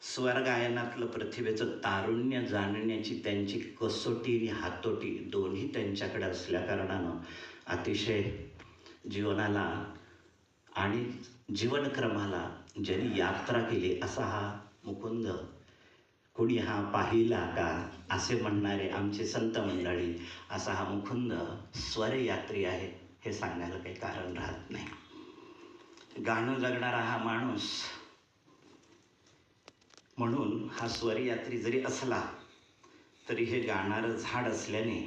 स्वर गायनातलं प्रतिभेचं तारुण्य जाणण्याची त्यांची कसोटी आणि हातोटी दोन्ही त्यांच्याकडे असल्याकारणानं अतिशय जीवनाला आणि जीवनक्रमाला ज्यांनी यात्रा केली असा हा मुकुंद, कुणी हा पाहिला का असे म्हणणारे आमचे संत मंडळी, असा हा मुकुंद स्वरयात्री आहे हे सांगायला काही कारण राहत नाही. गाणं जगणारा हा माणूस म्हणून हा स्वरयात्री जरी असला तरी हे गाणारं झाड असल्याने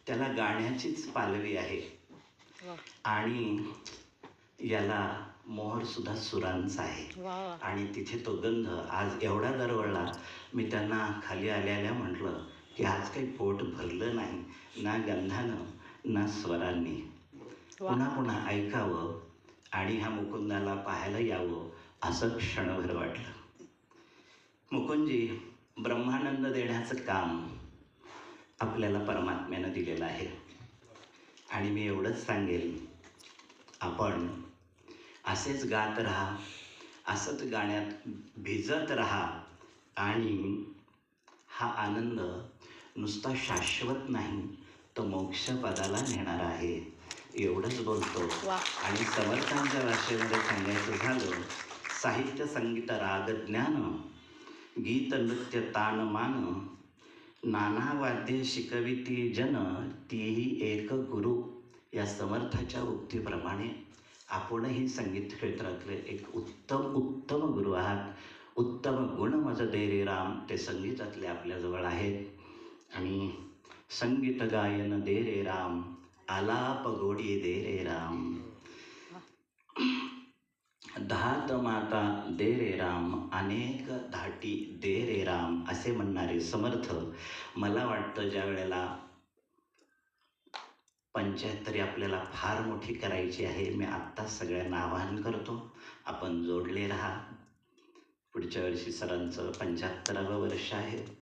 त्याला गाण्याचीच पालवी आहे आणि याला मोहरसुद्धा सुरांचा आहे. आणि तिथे तो गंध आज एवढा दरवळला, मी त्यांना खाली आल्या म्हटलं की आज काही पोट भरलं नाही, ना गंधानं ना स्वरांनी. पुन्हा पुन्हा ऐकावं आणि ह्या मुकुंदाला पाहायला यावं असं क्षणभर वाटलं. मुकुंदजी, ब्रह्मानंद देण्याचं काम आपल्याला परमात्म्यानं दिलेलं आहे आणि मी एवढंच सांगेल, आपण असेच गात राहा, असंच गाण्यात भिजत राहा आणि हा आनंद नुसता शाश्वत नाही, तो मोक्षपदाला नेणारा आहे. एवढंच बोलतो. आणि समर्थांच्या भाषेमध्ये सांगायचं झालं, साहित्य संगीत राग ज्ञान, गीत नृत्य तान मान, नाना वाद्य शिकविती जन, तीही एक गुरु. या समर्थाच्या उक्तीप्रमाणे आपणही संगीत क्षेत्रातले एक उत्तम गुरु आहात. उत्तम गुण मज दे रे राम, ते संगीतातले आपल्याजवळ आहेत. आणि संगीत गायन दे रे राम, आलाप गोडी दे रे राम, धात माता दे रे राम, अनेक धाटी दे रे राम, असे म्हणणारे समर्थ. मला वाटतं ज्या वेळेला 75 आपल्याला फार मोठी करायची आहे, मी आत्ताच सगळ्यांना आवाहन करतो, आपण जोडले राहा. पुढच्या वर्षी सरांचं 75वं वर्ष आहे.